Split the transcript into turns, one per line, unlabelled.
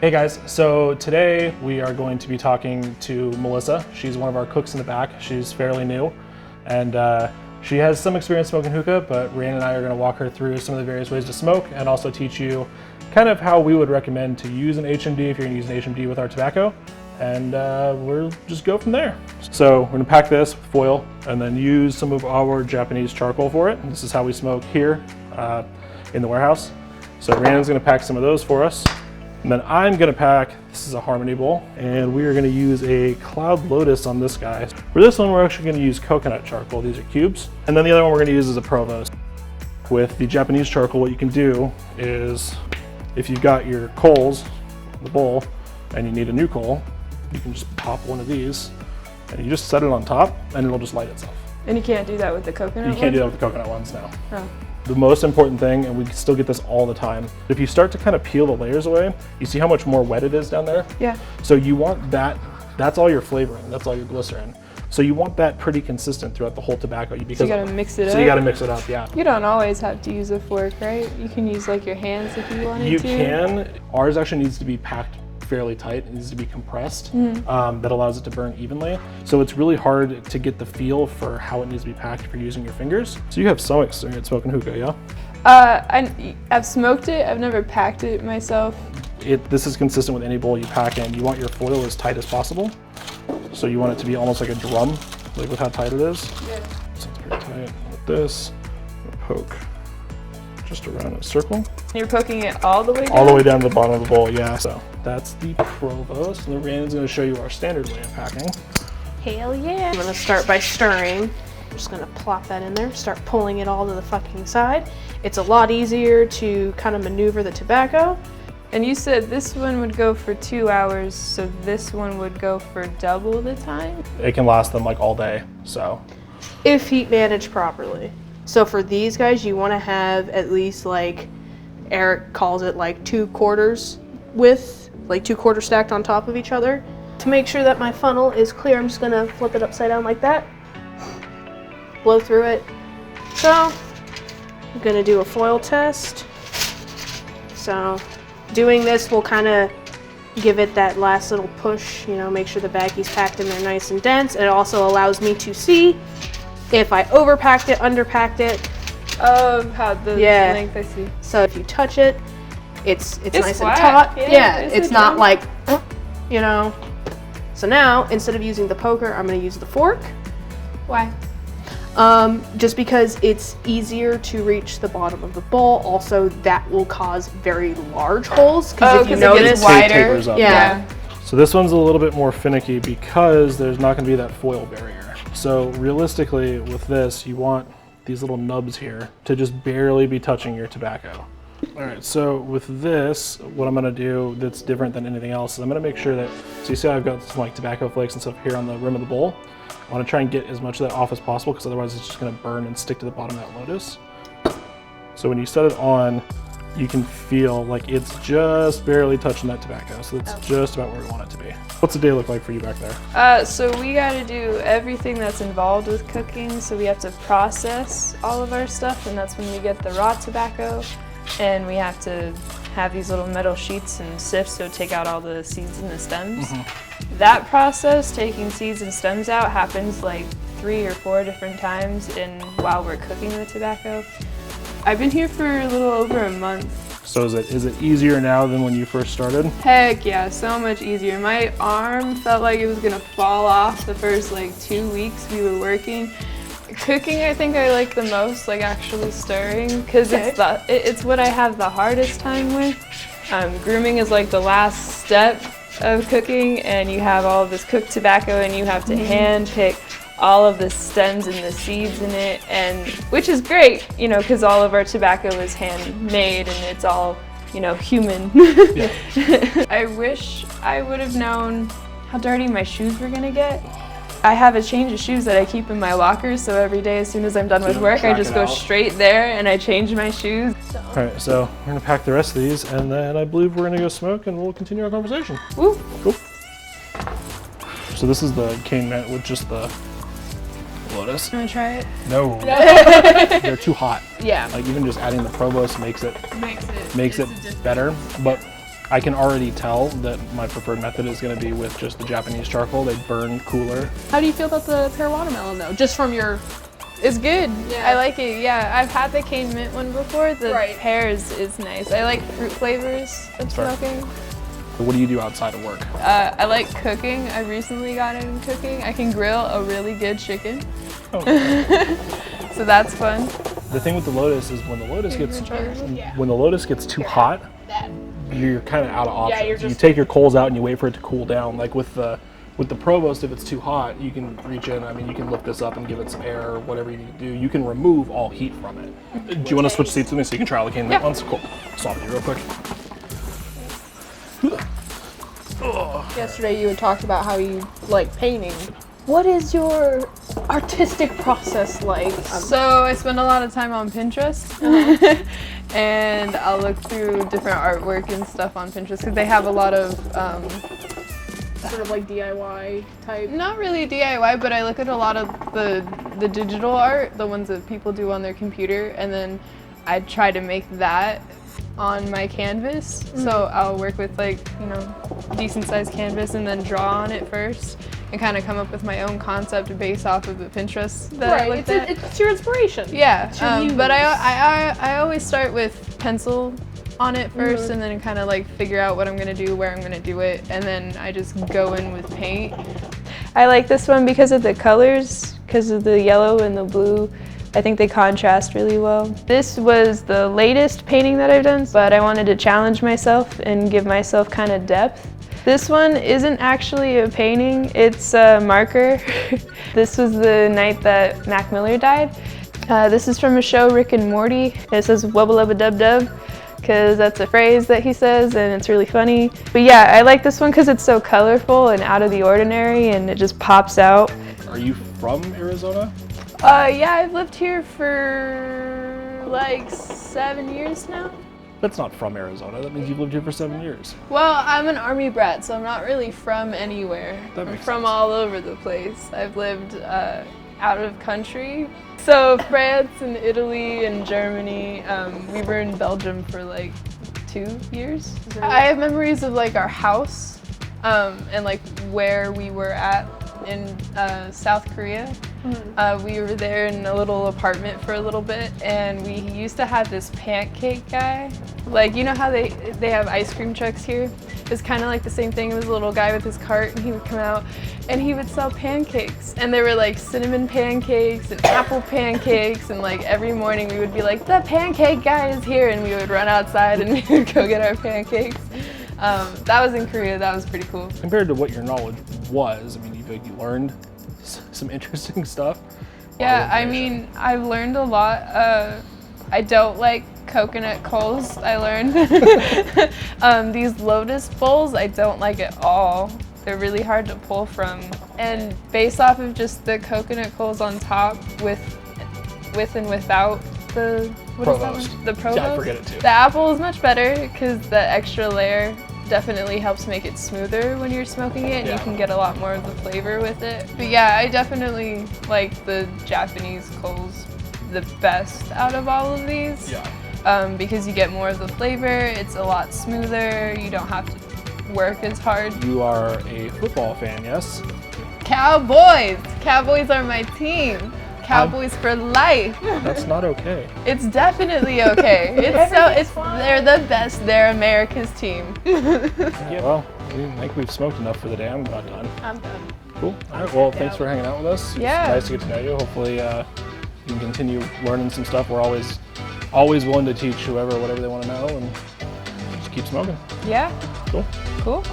Hey guys, so today we are going to be talking to Melissa. She's one of our cooks in the back. She's fairly new and she has some experience smoking hookah, but Ryan and I are going to walk her through some of the various ways to smoke and also teach you kind of how we would recommend to use an HMD if you're going to use an HMD with our tobacco. And we'll just go from there. So we're gonna pack this with foil and then use some of our Japanese charcoal for it. And this is how we smoke here in the warehouse. So Rhiannon's gonna pack some of those for us. And then I'm gonna pack, this is a Harmony bowl, and we are gonna use a Cloud Lotus on this guy. For this one, we're actually gonna use coconut charcoal. These are cubes. And then the other one we're gonna use is a Provost. With the Japanese charcoal, what you can do is, if you've got your coals in the bowl and you need a new coal, you can just pop one of these and you just set it on top and it'll just light itself.
And you can't do that with the coconut ones?
You can't do that with the coconut ones now.
Oh.
The most important thing, and we still get this all the time, if you start to kind of peel the layers away, you see how much more wet it is down there?
Yeah.
So you want that, that's all your flavoring, that's all your glycerin. So you want that pretty consistent throughout the whole tobacco.
So you gotta mix it up?
So you gotta mix it up, yeah.
You don't always have to use a fork, right? You can use like your hands if you wanted to.
You can. Ours actually needs to be packed fairly tight. It needs to be compressed. That allows it to burn evenly. So it's really hard to get the feel for how it needs to be packed if you're using your fingers. So you have some experience smoking hookah, yeah?
I've smoked it. I've never packed it myself.
This is consistent with any bowl you pack in. You want your foil as tight as possible. So you want it to be almost like a drum, like with how tight it is.
Yeah.
So it's very tight. With this, poke just around a circle.
You're poking it all the way down?
All the way down to the bottom of the bowl, yeah. So that's the Provost. And then Rhiannon's gonna show you our standard way of packing.
Hell yeah. I'm gonna start by stirring. I'm just gonna plop that in there, start pulling it all to the fucking side. It's a lot easier to kind of maneuver the tobacco.
And you said this one would go for 2 hours, so this one would go for double the time?
It can last them like all day, so.
If heat managed properly. So for these guys, you wanna have at least like, Eric calls it like 2/4 width, like 2/4 stacked on top of each other. To make sure that my funnel is clear, I'm just gonna flip it upside down like that. Blow through it. So, I'm gonna do a foil test. So, doing this will kind of give it that last little push, you know, make sure the baggie's packed in there nice and dense. It also allows me to see if I overpacked it, underpacked it.
Oh, how the length, I see.
So if you touch it, it's nice
flat.
and taut. Yeah,
it's
it's not like, you know. So now, instead of using the poker, I'm gonna use the fork.
Why?
Just because it's easier to reach the bottom of the bowl. Also, that will cause very large holes. Because if you notice,
it wider.
Tapers up.
Yeah.
So this one's a little bit more finicky because there's not gonna be that foil barrier. So realistically with this, you want these little nubs here to just barely be touching your tobacco. All right, so with this, what I'm gonna do that's different than anything else is I'm gonna make sure that, so you see I've got some like tobacco flakes and stuff here on the rim of the bowl. I wanna try and get as much of that off as possible because otherwise it's just gonna burn and stick to the bottom of that Lotus. So when you set it on, you can feel like it's just barely touching that tobacco. So it's just about where we want it to be. What's the day look like for you back there?
So we gotta do everything that's involved with cooking. So we have to process all of our stuff, and that's when we get the raw tobacco. And we have to have these little metal sheets and sifts to take out all the seeds and the stems. That process, taking seeds and stems out, happens like 3 or 4 different times while we're cooking the tobacco. I've been here for a little over a month.
So is it easier now than when you first started?
Heck yeah, so much easier. My arm felt like it was gonna fall off the first like 2 weeks we were working. Cooking, I think I like the most, like actually stirring, because it's what I have the hardest time with. Grooming is like the last step of cooking, and you have all of this cooked tobacco and you have to hand pick all of the stems and the seeds in it, and which is great, you know, because all of our tobacco is handmade and it's all, you know, human.
Yeah.
I wish I would have known how dirty my shoes were gonna get. I have a change of shoes that I keep in my locker, so every day as soon as I'm done with work, I just go straight there and I change my shoes.
All right, so we're gonna pack the rest of these, and then I believe we're gonna go smoke, and we'll continue our conversation.
Woo.
Cool. So this is the cane mint with just the Lotus.
You wanna try it?
No. They're too hot.
Yeah.
Like even just adding the Provost makes it better. But I can already tell that my preferred method is going to be with just the Japanese charcoal. They burn cooler.
How do you feel about the pear watermelon though? Just from your
It's good.
Yeah.
I like it. Yeah, I've had the cane mint one before. The
Right.
pears is nice. I like fruit flavors of
fair.
smoking.
What do you do outside of work?
I like cooking. I recently got into cooking. I can grill a really good chicken,
Oh,
so that's fun.
the thing with the Lotus is when the Lotus gets too hot, you're kind of out of options.
you're
You
just-
take your coals out and you wait for it to cool down. Like with the Provost, if it's too hot, you can reach in. I mean, you can lift this up and give it some air or whatever you need to do. You can remove all heat from it. Do you want to switch seats with me so you can try all the cane mint ones? Cool. Swap with you real quick.
Yesterday you had talked about how you like painting. What is your artistic process like?
So I spend a lot of time on Pinterest, and I'll look through different artwork and stuff on Pinterest because they have a lot of
Sort of like DIY type.
not really DIY, but I look at a lot of the digital art, the ones that people do on their computer, and then I try to make that on my canvas. So I'll work with like, decent sized canvas and then draw on it first and kind of come up with my own concept based off of the Pinterest that I looked at.
It's your inspiration.
Yeah,
It's your muse.
but I always start with pencil on it first and then kind of like figure out what I'm gonna do, where I'm gonna do it, and then I just go in with paint. I like this one because of the colors, because of the yellow and the blue. I think they contrast really well. This was the latest painting that I've done, but I wanted to challenge myself and give myself kind of depth. This one isn't actually a painting, it's a marker. This was the night that Mac Miller died. This is from a show, Rick and Morty. It says wubba lubba dub dub, because that's a phrase that he says and it's really funny. But yeah, I like this one because it's so colorful and out of the ordinary and it just pops out.
Are you from Arizona?
Yeah, I've lived here for like 7 years now.
That's not from Arizona. That means you've lived here for 7 years.
Well, I'm an Army brat, so I'm not really from anywhere.
That
I'm
makes
from
sense.
all over the place. I've lived out of country. So France and Italy and Germany. We were in Belgium for like 2 years. I have memories of like our house and like where we were at in South Korea. We were there in a little apartment for a little bit, and we used to have this pancake guy. Like, you know how they have ice cream trucks here? It's kind of like the same thing. It was a little guy with his cart, and he would come out and he would sell pancakes. And they were like cinnamon pancakes and apple pancakes, and like every morning we would be like, the pancake guy is here, and we would run outside and we would go get our pancakes. That was in Korea. That was pretty cool.
Compared to what your knowledge was, I mean, you learned some interesting stuff.
Yeah, I mean, I've learned a lot. I don't like coconut coals, I learned. These lotus bowls, I don't like at all. They're really hard to pull from. And based off of just the coconut coals on top with and without the, what is that
Provost.
one? The provost?
Yeah, I forget it too.
The apple is much better because the extra layer definitely helps make it smoother when you're smoking it, and
Yeah.
you can get a lot more of the flavor with it. But yeah, I definitely like the Japanese coals the best out of all of these.
Yeah.
Because you get more of the flavor, it's a lot smoother, you don't have to work as hard.
You are a football fan, yes?
Cowboys! Cowboys are my team. Cowboys for life.
That's not okay.
It's definitely okay. They're the best. They're America's team.
Yeah, well, I think we've smoked enough for the day. I'm about done.
I'm done.
Cool. All right, well, thanks for hanging out with us.
Yeah.
It's nice to get to know you. Hopefully you can continue learning some stuff. We're always willing to teach whatever they want to know, and just keep smoking.
Yeah.
Cool.
Cool.